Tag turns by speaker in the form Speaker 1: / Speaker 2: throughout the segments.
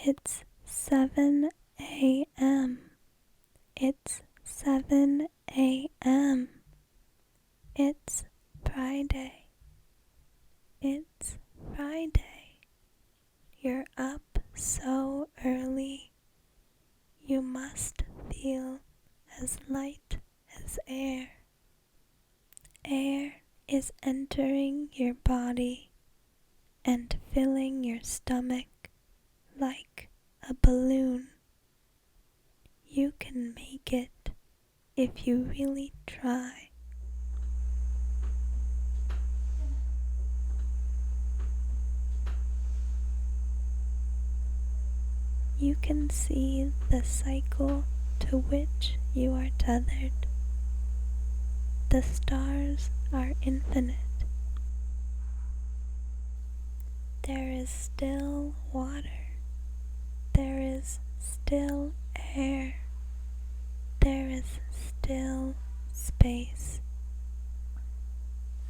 Speaker 1: It's 7 a.m. It's 7 a.m. It's Friday. It's Friday. You're up so early. You must feel as light as air. Air is entering your body and filling your stomach like a balloon. You can make it if you really try. You can see the cycle to which you are tethered. The stars are infinite. There is still water. There is still air. There is still space.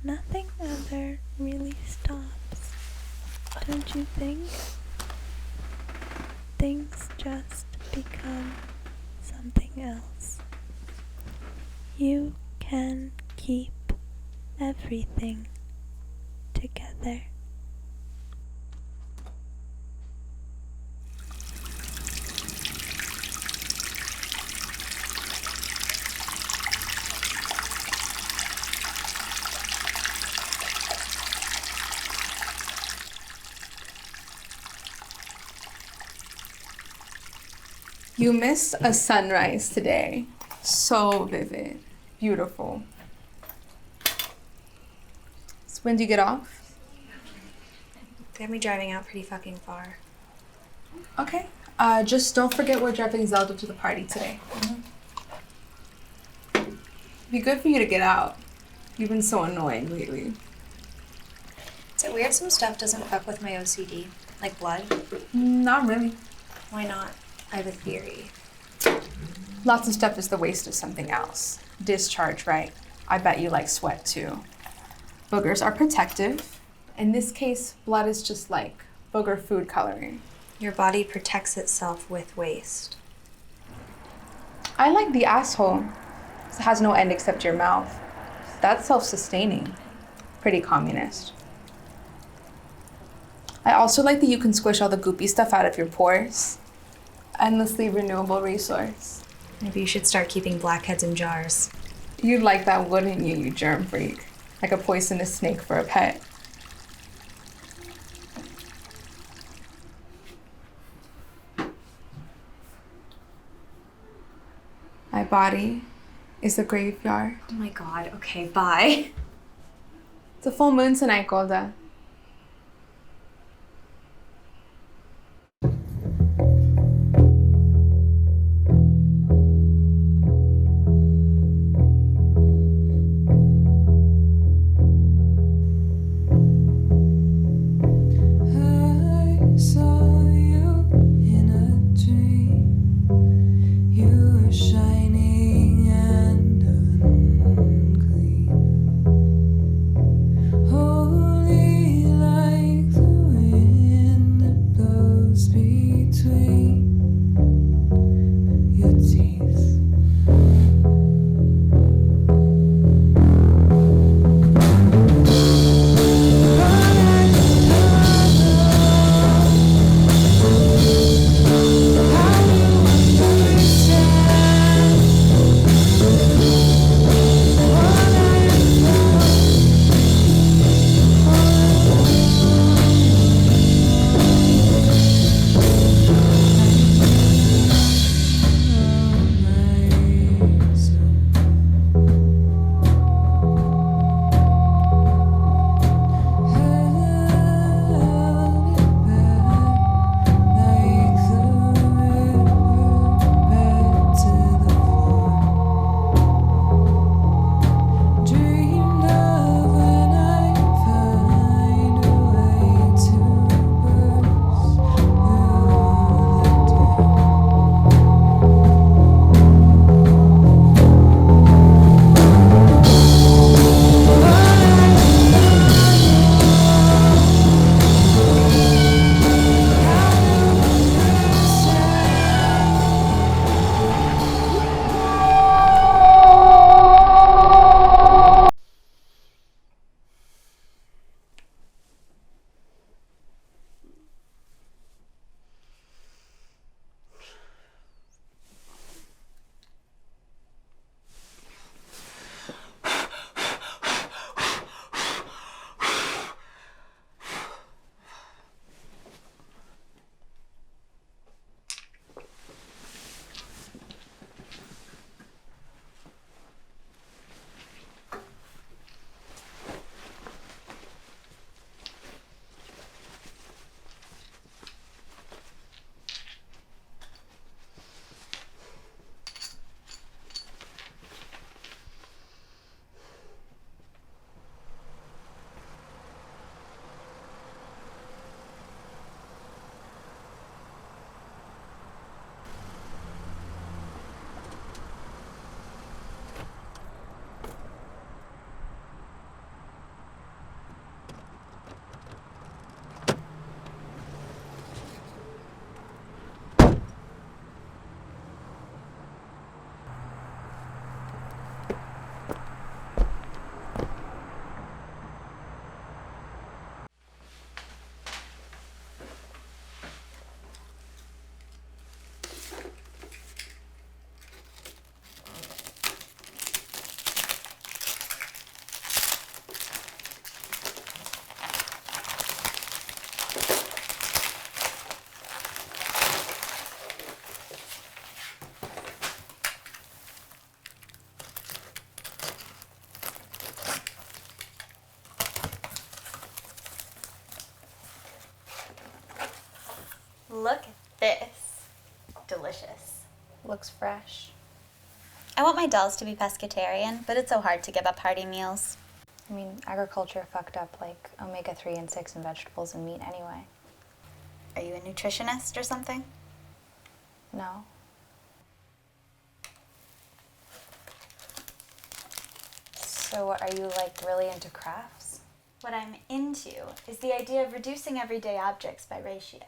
Speaker 1: Nothing ever really stops, don't you think? Things just become something else. You can keep everything together.
Speaker 2: You missed a sunrise today. So vivid. Beautiful. So when do you get off?
Speaker 3: They have me driving out pretty fucking far.
Speaker 2: Okay. Just don't forget we're driving Zelda to the party today. It'd be good for you to get out. You've been so annoying lately.
Speaker 3: Is it weird some stuff doesn't fuck with my OCD? Like blood?
Speaker 2: Not really.
Speaker 3: Why not? I have a theory.
Speaker 2: Lots of stuff is the waste of something else. Discharge, right? I bet you like sweat too. Boogers are protective. In this case, blood is just like booger food coloring.
Speaker 3: Your body protects itself with waste.
Speaker 2: I like the asshole. It has no end except your mouth. That's self-sustaining. Pretty communist. I also like that you can squish all the goopy stuff out of your pores. Endlessly renewable resource.
Speaker 3: Maybe you should start keeping blackheads in jars.
Speaker 2: You'd like that, wouldn't you, you germ freak? Like a poisonous snake for a pet. My body is a graveyard.
Speaker 3: Oh my god, okay, bye.
Speaker 2: It's a full moon tonight, Golda.
Speaker 4: Holy This. Delicious.
Speaker 3: Looks fresh.
Speaker 4: I want my dolls to be pescatarian, but it's so hard to give up hearty meals.
Speaker 3: I mean, agriculture fucked up like omega-3 and 6 in vegetables and meat anyway.
Speaker 4: Are you a nutritionist or something?
Speaker 3: No. So are you like really into crafts?
Speaker 4: What I'm into is the idea of reducing everyday objects by ratio.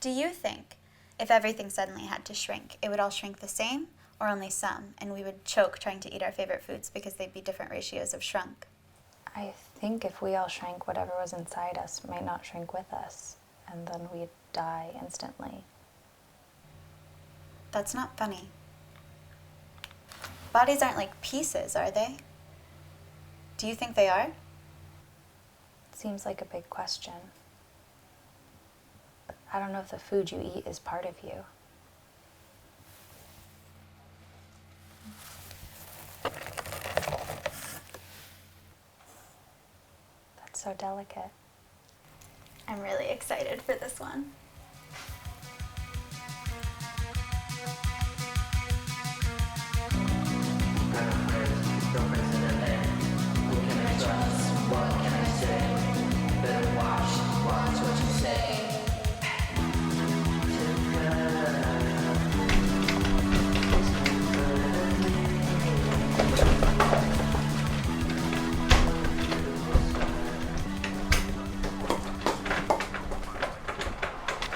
Speaker 4: Do you think if everything suddenly had to shrink, it would all shrink the same, or only some, and we would choke trying to eat our favorite foods because they'd be different ratios of shrunk?
Speaker 3: I think if we all shrank, whatever was inside us might not shrink with us, and then we'd die instantly.
Speaker 4: That's not funny. Bodies aren't like pieces, are they? Do you think they are?
Speaker 3: Seems like a big question. I don't know if the food you eat is part of you. That's so delicate.
Speaker 4: I'm really excited for this one.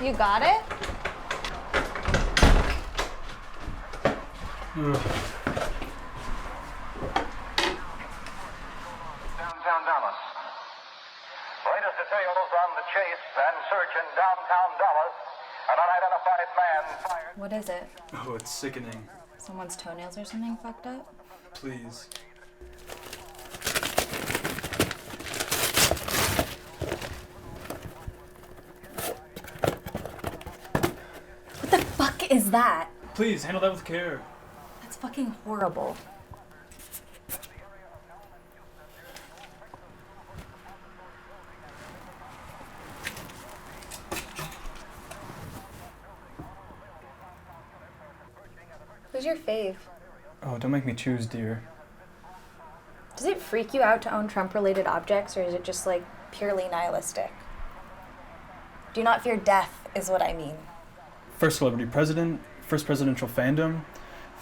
Speaker 3: You got it?
Speaker 5: Downtown Dallas. Latest details on the chase and search in downtown Dallas. An unidentified man fired.
Speaker 3: What is it?
Speaker 6: Oh, it's sickening.
Speaker 3: Someone's toenails or something fucked up?
Speaker 6: Please.
Speaker 3: What the fuck is that?
Speaker 6: Please, handle that with care.
Speaker 3: That's fucking horrible. Who's your fave?
Speaker 6: Oh, don't make me choose, dear.
Speaker 3: Does it freak you out to own Trump-related objects, or is it just, like, purely nihilistic? Do not fear death, is what I mean.
Speaker 6: First celebrity president, first presidential fandom,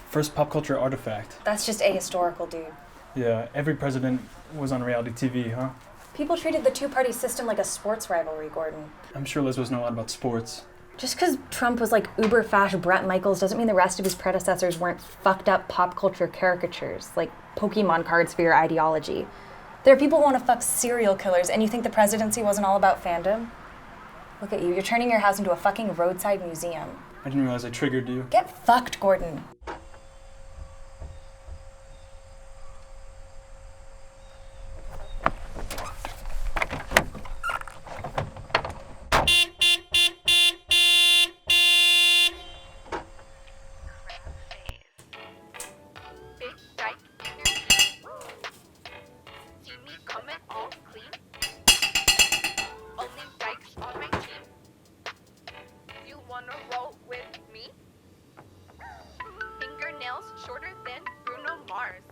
Speaker 6: first pop culture artifact.
Speaker 3: That's just ahistorical, dude.
Speaker 6: Yeah, every president was on reality TV, huh?
Speaker 3: People treated the two-party system like a sports rivalry, Gordon.
Speaker 6: I'm sure Liz knows a lot about sports.
Speaker 3: Just because Trump was like uber-fash Bret Michaels doesn't mean the rest of his predecessors weren't fucked up pop culture caricatures, like Pokemon cards for your ideology. There are people who want to fuck serial killers, and you think the presidency wasn't all about fandom? Look at you, you're turning your house into a fucking roadside museum.
Speaker 6: I didn't realize I triggered you.
Speaker 3: Get fucked, Gordon.
Speaker 7: Shorter than Bruno Mars.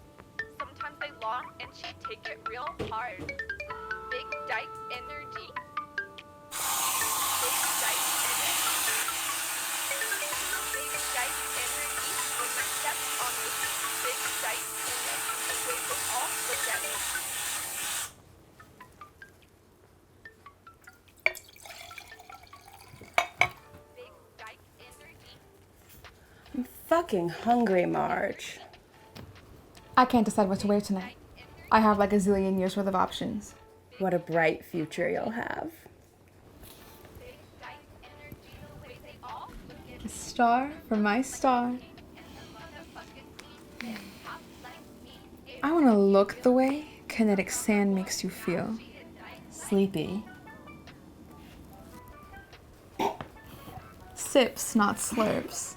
Speaker 7: Sometimes they long and she take it real hard. Big dyke energy. Big dyke energy. Big dyke energy. When my steps on me. Big dyke energy. The way they all look at me. Big dyke energy.
Speaker 8: I'm fucking hungry, Marge.
Speaker 2: I can't decide what to wear tonight. I have like a zillion years worth of options.
Speaker 8: What a bright future you'll have.
Speaker 2: A star for my star. I want to look the way kinetic sand makes you feel.
Speaker 8: Sleepy.
Speaker 2: Sips, not slurps.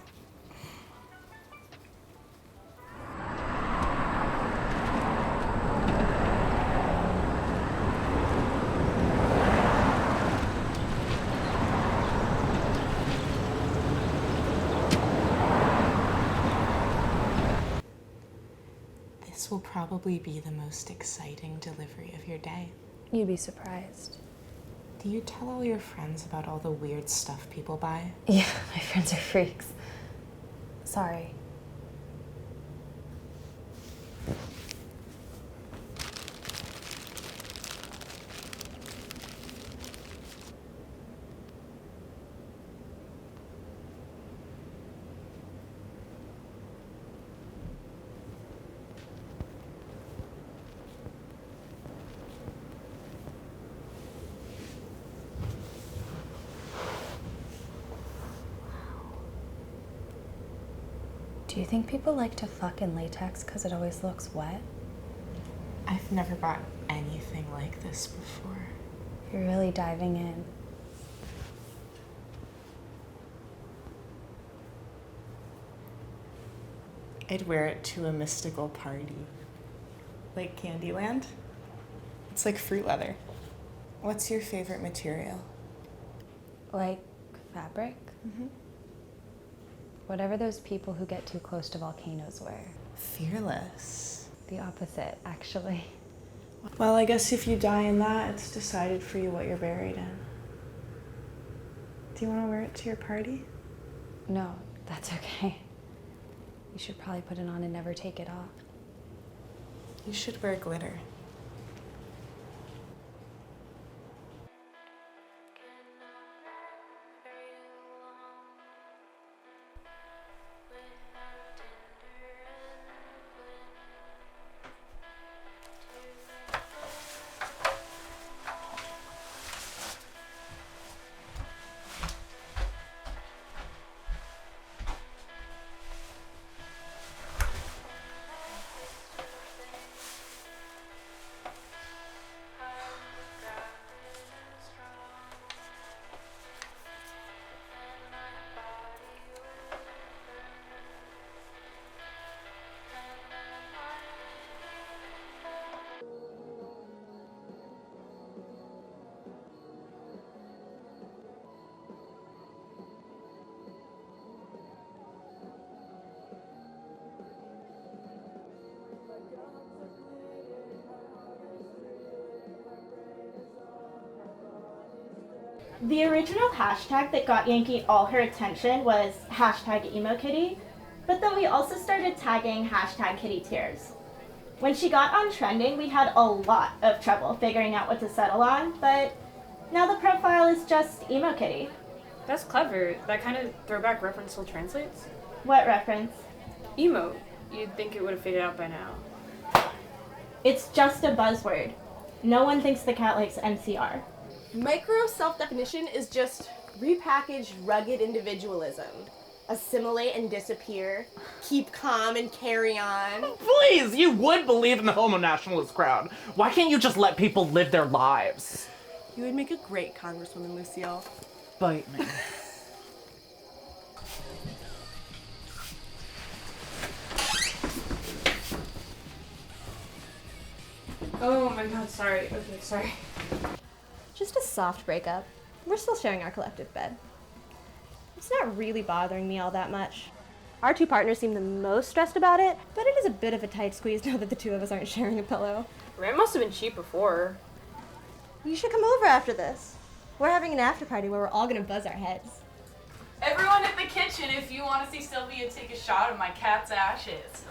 Speaker 9: This will probably be the most exciting delivery of your day.
Speaker 3: You'd be surprised.
Speaker 9: Do you tell all your friends about all the weird stuff people buy?
Speaker 3: Yeah, my friends are freaks. Sorry. Do you think people like to fuck in latex because it always looks wet?
Speaker 9: I've never bought anything like this before.
Speaker 3: You're really diving in.
Speaker 9: I'd wear it to a mystical party. Like Candyland? It's like fruit leather. What's your favorite material?
Speaker 3: Like fabric? Whatever those people who get too close to volcanoes wear.
Speaker 9: Fearless.
Speaker 3: The opposite, actually.
Speaker 8: Well, I guess if you die in that, it's decided for you what you're buried in. Do you want to wear it to your party?
Speaker 3: No, that's okay. You should probably put it on and never take it off.
Speaker 9: You should wear glitter.
Speaker 10: The original hashtag that got Yankee all her attention was hashtag emo kitty, but then we also started tagging hashtag kitty tears. When she got on trending, we had a lot of trouble figuring out what to settle on, but now the profile is just emo kitty.
Speaker 11: That's clever. That kind of throwback reference still translates.
Speaker 10: What reference?
Speaker 11: Emo. You'd think it would have faded out by now.
Speaker 10: It's just a buzzword. No one thinks the cat likes NCR.
Speaker 12: Micro self-definition is just repackaged rugged individualism. Assimilate and disappear, keep calm and carry on.
Speaker 13: Please, you would believe in the homo-nationalist crowd. Why can't you just let people live their lives?
Speaker 12: You would make a great congresswoman, Lucille.
Speaker 13: Bite me.
Speaker 11: Oh my god, sorry. Okay, sorry.
Speaker 14: Just a soft breakup. We're still sharing our collective bed. It's not really bothering me all that much. Our two partners seem the most stressed about it, but it is a bit of a tight squeeze now that the two of us aren't sharing a pillow.
Speaker 11: Rent must have been cheap before.
Speaker 14: You should come over after this. We're having an after party where we're all gonna buzz our heads.
Speaker 15: Everyone in the kitchen, if you want to see Sylvia take a shot of my cat's ashes.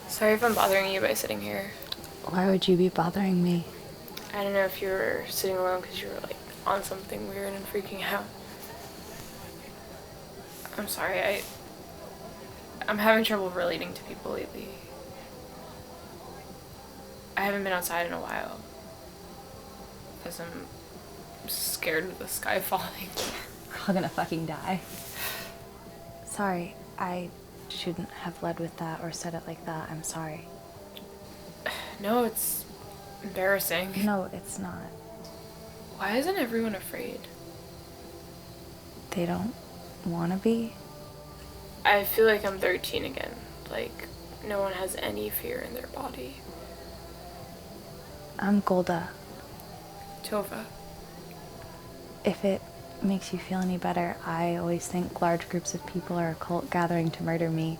Speaker 11: Sorry if I'm bothering you by sitting here.
Speaker 3: Why would you be bothering me?
Speaker 11: I don't know if you were sitting alone because you were like on something weird and freaking out. I'm sorry, I'm having trouble relating to people lately. I haven't been outside in a while because I'm scared of the sky falling.
Speaker 3: We're all gonna fucking die. Sorry, I shouldn't have led with that or said it like that. I'm sorry.
Speaker 11: No, it's embarrassing.
Speaker 3: No, it's not.
Speaker 11: Why isn't everyone afraid?
Speaker 3: They don't want to be.
Speaker 11: I feel like I'm 13 again. Like, no one has any fear in their body.
Speaker 3: I'm Golda.
Speaker 11: Tova.
Speaker 3: If it makes you feel any better, I always think large groups of people are a cult gathering to murder me.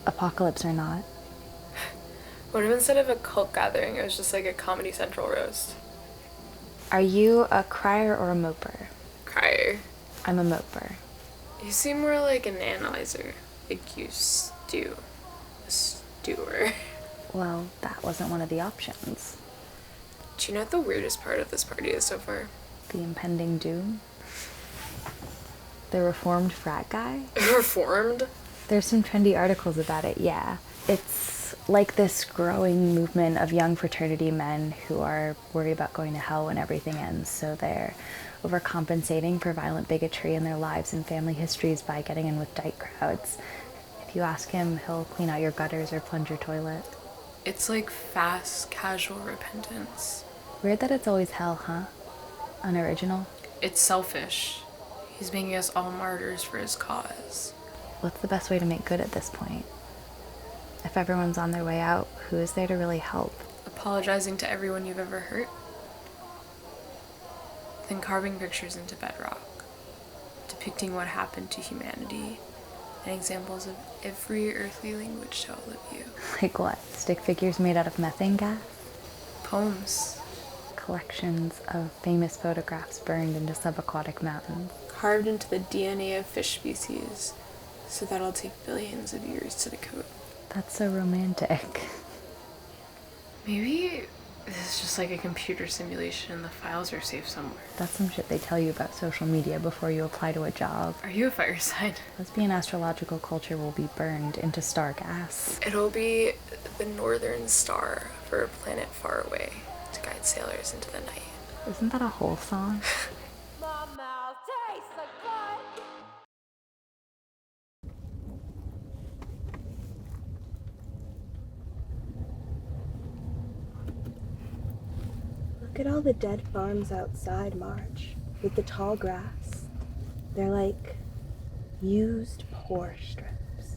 Speaker 3: Apocalypse or not.
Speaker 11: What if instead of a cult gathering, it was just like a Comedy Central roast?
Speaker 3: Are you a crier or a moper?
Speaker 11: Crier.
Speaker 3: I'm a moper.
Speaker 11: You seem more like an analyzer. Like you stew. A stewer.
Speaker 3: Well, that wasn't one of the options.
Speaker 11: Do you know what the weirdest part of this party is so far?
Speaker 3: The impending doom? The reformed frat guy?
Speaker 11: Reformed?
Speaker 3: There's some trendy articles about it, yeah. It's like this growing movement of young fraternity men who are worried about going to hell when everything ends, so they're overcompensating for violent bigotry in their lives and family histories by getting in with dyke crowds. If you ask him, he'll clean out your gutters or plunge your toilet.
Speaker 11: It's like fast, casual repentance.
Speaker 3: Weird that it's always hell, huh? Unoriginal?
Speaker 11: It's selfish. He's making us all martyrs for his cause.
Speaker 3: What's the best way to make good at this point? If everyone's on their way out, who is there to really help?
Speaker 11: Apologizing to everyone you've ever hurt. Then carving pictures into bedrock, depicting what happened to humanity, and examples of every earthly language to all of you.
Speaker 3: Like what? Stick figures made out of methane gas?
Speaker 11: Poems.
Speaker 3: Collections of famous photographs burned into subaquatic mountains.
Speaker 11: Carved into the DNA of fish species, so that'll take billions of years to decode.
Speaker 3: That's so romantic.
Speaker 11: Maybe this is just like a computer simulation and the files are safe somewhere.
Speaker 3: That's some shit they tell you about social media before you apply to a job.
Speaker 11: Are you a fire sign?
Speaker 3: Lesbian astrological culture will be burned into star gas.
Speaker 11: It'll be the northern star for a planet far away to guide sailors into the night.
Speaker 3: Isn't that a whole song?
Speaker 8: Look at all the dead farms outside, Marge, with the tall grass. They're like used pore strips.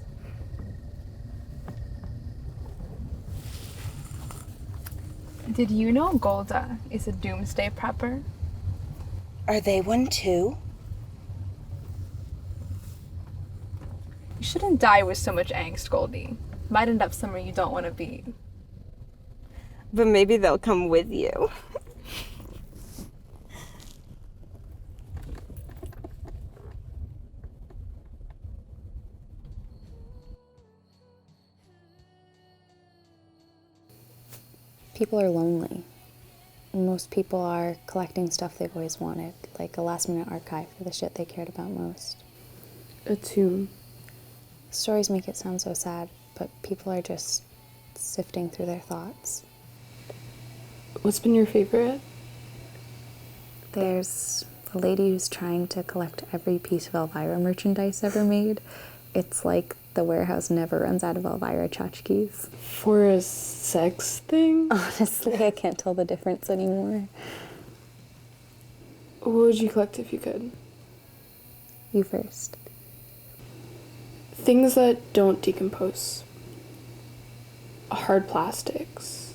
Speaker 2: Did you know Golda is a doomsday prepper?
Speaker 8: Are they one too?
Speaker 2: You shouldn't die with so much angst, Goldie. Might end up somewhere you don't want to be.
Speaker 8: But maybe they'll come with you.
Speaker 3: People are lonely. Most people are collecting stuff they've always wanted, like a last-minute archive for the shit they cared about most.
Speaker 8: A tomb.
Speaker 3: Stories make it sound so sad, but people are just sifting through their thoughts.
Speaker 8: What's been your favorite?
Speaker 3: There's a lady who's trying to collect every piece of Elvira merchandise ever made. It's like the warehouse never runs out of Elvira tchotchkies.
Speaker 8: For a sex thing?
Speaker 3: Honestly, I can't tell the difference anymore.
Speaker 8: What would you collect if you could?
Speaker 3: You first.
Speaker 8: Things that don't decompose. Hard plastics.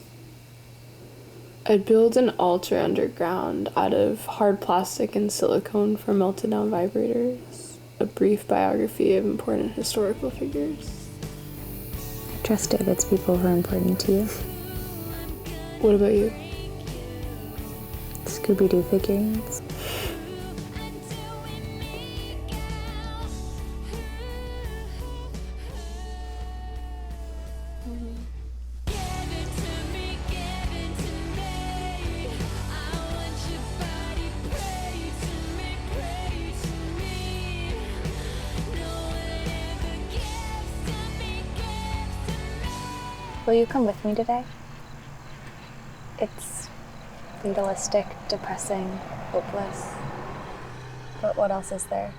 Speaker 8: I'd build an altar underground out of hard plastic and silicone for melted down vibrators. A brief biography of important historical figures.
Speaker 3: I trust David's people who are important to you.
Speaker 8: What about you?
Speaker 3: Scooby-Doo figurines. Will you come with me today? It's fatalistic, depressing, hopeless. But what else is there?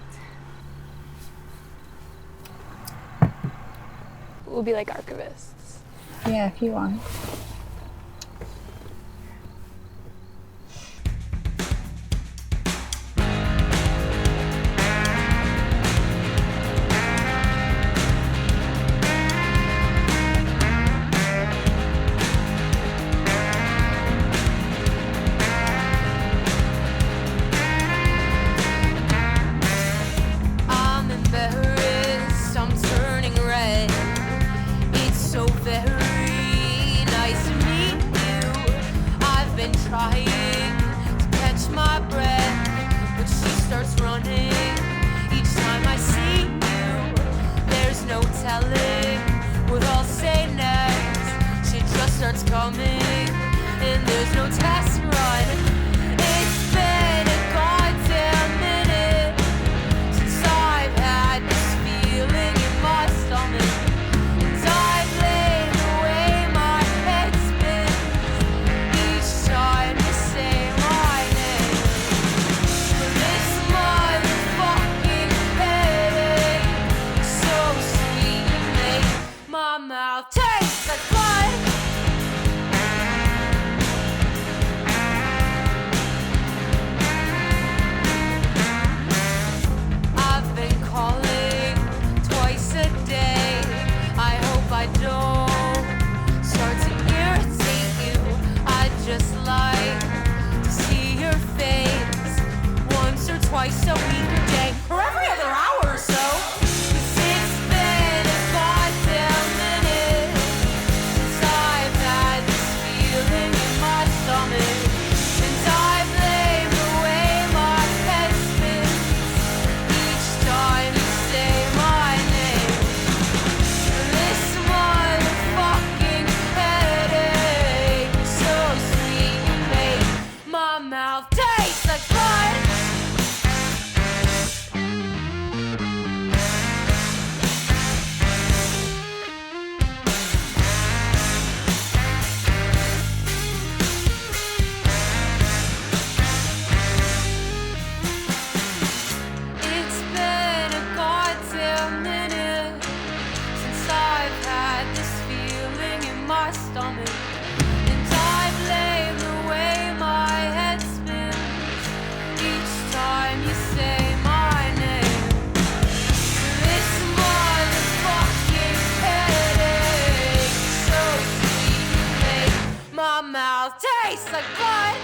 Speaker 2: We'll be like archivists.
Speaker 3: Yeah, if you want.
Speaker 16: mouth tastes like blood. I've been calling twice a day. I hope I don't start to irritate you. I'd just like to see your face once or twice a week a day, or every other hour or so. 'Cause it's been a goddamn minute since I've had this feeling in my stomach, and I blame the way my head spins each time you say my name. This motherfucking headache is so sweet, you make my mouth taste like blood. It's been a goddamn minute since I've had this feeling in my stomach, and I blame the way my head spins each time you say my name. This motherfucking headache is so sweet, you make my mouth taste like blood.